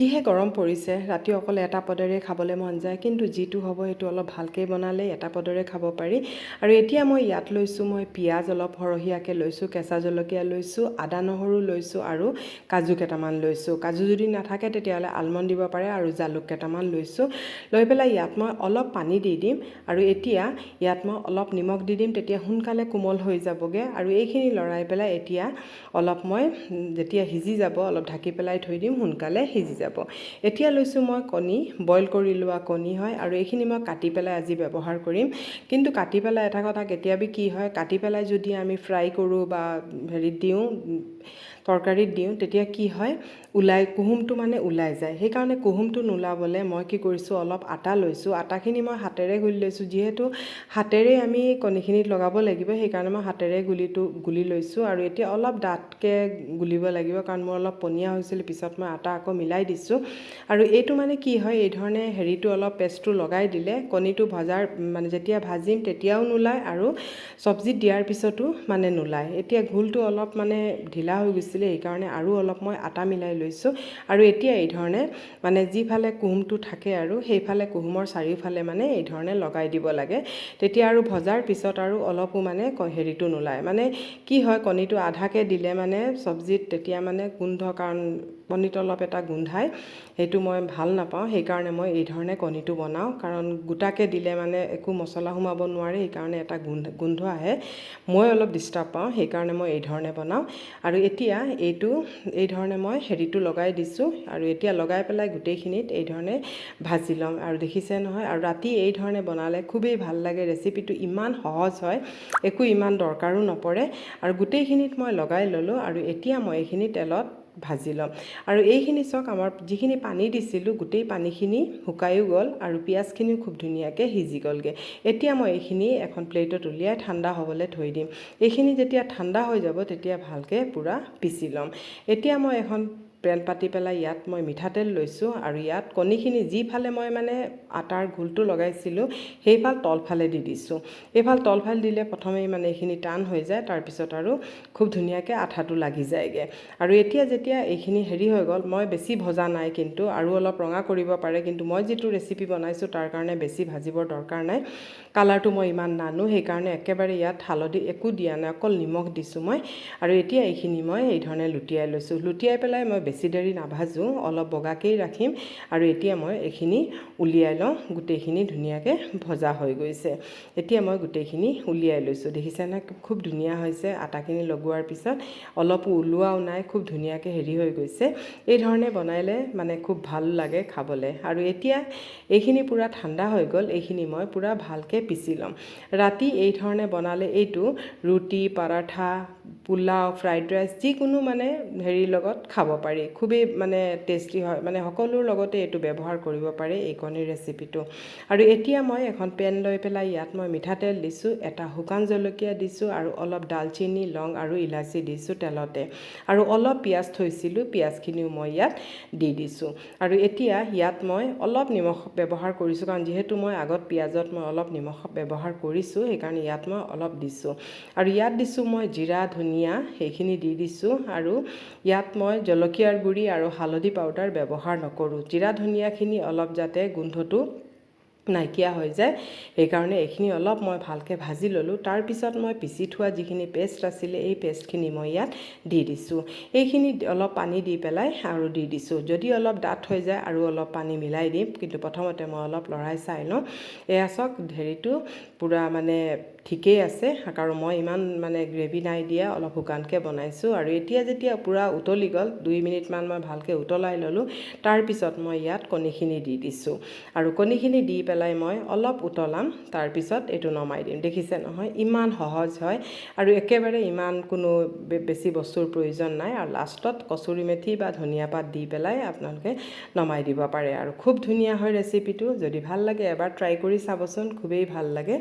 যিহে গৰম পৰিছে, ৰাতি অকল এটা পদেৰে খাবলৈ মন যায়, কিন্তু যিটো হ'ব সেইটো অলপ ভালকৈ বনালে এটা পদেৰে খাব পাৰি। আৰু এতিয়া মই ইয়াত লৈছোঁ, মই পিঁয়াজ অলপ সৰহীয়াকৈ লৈছোঁ, কেঁচা জলকীয়া লৈছোঁ, আদা নহৰু লৈছোঁ আৰু কাজু কেইটামান লৈছোঁ। কাজু যদি নাথাকে তেতিয়াহ'লে আলমণ্ড দিব পাৰে, আৰু জালুক কেইটামান লৈছোঁ। লৈ পেলাই ইয়াত মই অলপ পানী দি দিম, আৰু এতিয়া ইয়াত মই অলপ নিমখ দি দিম, তেতিয়া সোনকালে কোমল হৈ যাবগৈ। আৰু এইখিনি লৰাই পেলাই এতিয়া অলপ মই যেতিয়া সিজি যাব অলপ ঢাকি পেলাই থৈ দিম, সোনকালে সিজি যাব। এতিয়া লৈছোঁ মই কণী, বইল কৰি লোৱা কণী হয়, আৰু এইখিনি মই কাটি পেলাই আজি ব্যৱহাৰ কৰিম। কিন্তু কাটি পেলাই এটা কথা, কেতিয়াবা কি হয়, কাটি পেলাই যদি আমি ফ্ৰাই কৰোঁ বা হেৰিত দিওঁ, তৰকাৰীত দিওঁ, তেতিয়া কি হয়, কুহুমটো মানে ওলাই যায়। সেইকাৰণে কুহুমটো নোলাবলৈ মই কি কৰিছোঁ, অলপ আটা লৈছোঁ। আটাখিনি মই হাতেৰে গুলি লৈছোঁ, যিহেতু হাতেৰে আমি কণীখিনিত লগাব লাগিব, সেইকাৰণে মই হাতেৰে গুলি লৈছোঁ। আৰু এতিয়া অলপ ডাঠকৈ গুলিব লাগিব, কাৰণ মোৰ অলপ পনীয়া হৈছিল, পিছত মই আটা আকৌ মিলাই দিছোঁ। আৰু এইটো মানে কি হয়, এই ধৰণে হেৰিটো অলপ পেষ্টটো লগাই দিলে কণীটো মানে যেতিয়া ভাজিম তেতিয়াও নোলায়, আৰু চব্জিত দিয়াৰ পিছতো মানে নোলায়। এতিয়া ঘোলটো অলপ মানে ঢিলা হৈ গৈছিলে, সেইকাৰণে আৰু অলপ মই আটা মিলাই লৈছোঁ। আৰু এতিয়া এই ধৰণে মানে যিফালে কুহুমটো থাকে আৰু সেইফালে কুহুমৰ চাৰিওফালে মানে এই ধৰণে লগাই দিব লাগে। তেতিয়া আৰু ভজাৰ পিছত আৰু অলপো মানে হেৰিটো নোলায়। মানে কি হয়, কণীটো আধাকৈ দিলে মানে চব্জিত তেতিয়া মানে গোন্ধ, কাৰণ কণীটো অলপ এটা গোন্ধায়, সেইটো মই ভাল নাপাওঁ। সেইকাৰণে মই এই ধৰণে কণীটো বনাওঁ, কাৰণ গোটাকৈ দিলে মানে একো মছলা সোমাব নোৱাৰে, সেইকাৰণে এটা গোন্ধ আহে, মই অলপ ডিষ্টাৰ্ব পাওঁ, সেইকাৰণে মই এই ধৰণে বনাওঁ। আৰু এতিয়া এই ধৰণে মই হেৰিটো লগাই দিছোঁ, আৰু এতিয়া লগাই পেলাই গোটেইখিনিত এই ধৰণে ভাজি ল'ম। আৰু দেখিছে নহয়, আৰু ৰাতি এই ধৰণে বনালে খুবেই ভাল লাগে। ৰেচিপিটো ইমান সহজ হয়, একো ইমান দৰকাৰো নপৰে। আৰু গোটেইখিনিত মই লগাই ল'লোঁ, আৰু এতিয়া মই এইখিনি তেলত ভাজি ল'ম। আৰু এইখিনি চাওক, আমাৰ যিখিনি পানী দিছিলোঁ গোটেই পানীখিনি শুকায়ো গ'ল, আৰু পিঁয়াজখিনিও খুব ধুনীয়াকৈ সিজি গ'লগৈ। এতিয়া মই এইখিনি এখন প্লেটত উলিয়াই ঠাণ্ডা হ'বলৈ থৈ দিম। এইখিনি যেতিয়া ঠাণ্ডা হৈ যাব তেতিয়া ভালকৈ পূৰা পিচি ল'ম। এতিয়া মই এখন পেন পাতি পেলাই ইয়াত মই মিঠাতেল লৈছোঁ, আৰু ইয়াত কণীখিনি যিফালে মই মানে আটাৰ ঘোলটো লগাইছিলোঁ সেইফাল তলফালে দি দিছোঁ। এইফাল তলফালে দিলে প্ৰথমেই মানে এইখিনি টান হৈ যায়, তাৰপিছত আৰু খুব ধুনীয়াকৈ আঠাটো লাগি যায়গৈ। আৰু এতিয়া যেতিয়া এইখিনি হেৰি হৈ গ'ল, মই বেছি ভজা নাই, কিন্তু আৰু অলপ ৰঙা কৰিব পাৰে, কিন্তু মই যিটো ৰেচিপি বনাইছোঁ তাৰ কাৰণে বেছি ভাজিবৰ দৰকাৰ নাই। কালাৰটো মই ইমান নানো, সেইকাৰণে একেবাৰে ইয়াত হালধি একো দিয়া নাই, অকল নিমখ দিছোঁ মই। আৰু এতিয়া এইখিনি মই এই ধৰণে লুটিয়াই লৈছোঁ। লুটিয়াই পেলাই মই বেছি দেৰি নাভাজোঁ, অলপ বগাকেই ৰাখিম। আৰু এতিয়া মই এইখিনি উলিয়াই লওঁ, গোটেইখিনি ধুনীয়াকৈ ভজা হৈ গৈছে। এতিয়া মই গোটেইখিনি উলিয়াই লৈছোঁ, দেখিছেনে খুব ধুনীয়া হৈছে। আটাখিনি লগোৱাৰ পিছত অলপো ওলোৱাও নাই, খুব ধুনীয়াকৈ হেৰি হৈ গৈছে। এই ধৰণে বনালে মানে খুব ভাল লাগে খাবলৈ। আৰু এতিয়া এইখিনি পূৰা ঠাণ্ডা হৈ গ'ল, এইখিনি মই পূৰা ভালকৈ পিচি ল'ম। ৰাতি এই ধৰণে বনালে এইটো ৰুটি, পৰাঠা, পোলাও, ফ্ৰাইড ৰাইচ, যিকোনো মানে হেৰিৰ লগত খাব পাৰি, খুবেই মানে টেষ্টি হয়। মানে সকলোৰ লগতে এইটো ব্যৱহাৰ কৰিব পাৰে, এই কণীৰ ৰেচিপিটো। আৰু এতিয়া মই এখন পেন লৈ পেলাই ইয়াত মই মিঠাতেল দিছোঁ, এটা শুকান জলকীয়া দিছোঁ, আৰু অলপ ডালচেনি, লং আৰু ইলাচি দিছোঁ তেলতে। আৰু অলপ পিঁয়াজ থৈছিলোঁ, পিঁয়াজখিনিও মই ইয়াত দি দিছোঁ। আৰু এতিয়া ইয়াত মই অলপ নিমখ ব্যৱহাৰ কৰিছোঁ, কাৰণ যিহেতু মই আগত পিঁয়াজত মই অলপ নিমখ ব্যৱহাৰ কৰিছোঁ, সেইকাৰণে ইয়াত মই অলপ দিছোঁ। আৰু ইয়াত দিছোঁ মই জিৰা, ধনিয়া, সেইখিনি দি দিছোঁ। আৰু ইয়াত মই জলকীয়াৰ গুড়ি আৰু হালধি পাউডাৰ ব্যৱহাৰ নকৰোঁ। জিৰা ধনিয়াখিনি অলপ যাতে গোন্ধটো নাইকিয়া হৈ যায়, সেইকাৰণে এইখিনি অলপ মই ভালকৈ ভাজি ল'লোঁ। তাৰপিছত মই পিচি থোৱা যিখিনি পেষ্ট আছিলে, এই পেষ্টখিনি মই ইয়াত দি দিছোঁ। এইখিনি অলপ পানী দি পেলাই আৰু দি দিছোঁ। যদি অলপ ডাঠ হৈ যায় আৰু অলপ পানী মিলাই দিম, কিন্তু প্ৰথমতে মই অলপ লৰাই চাই লওঁ। এয়া চাওক, হেৰিটো পূৰা মানে ঠিকেই আছে, কাৰণ মই ইমান মানে গ্ৰেভি নাই দিয়া, অলপ শুকানকৈ বনাইছোঁ। আৰু এতিয়া যেতিয়া পূৰা উতলি গ'ল, 2 মিনিটমান মই ভালকৈ উতলাই ল'লোঁ। তাৰপিছত মই ইয়াত কণীখিনি দি দিছোঁ, আৰু কণীখিনি দি পেলাই মই অলপ উতলাম, তাৰপিছত এইটো নমাই দিম। দেখিছে নহয়, ইমান সহজ হয়, আৰু একেবাৰে ইমান কোনো বেছি বস্তুৰ প্ৰয়োজন নাই। আৰু লাষ্টত কচুৰি মেথি বা ধনিয়া পাত দি পেলাই আপোনালোকে নমাই দিব পাৰে। আৰু খুব ধুনীয়া হয় ৰেচিপিটো। যদি ভাল লাগে এবাৰ ট্ৰাই কৰি চাবচোন, খুবেই ভাল লাগে।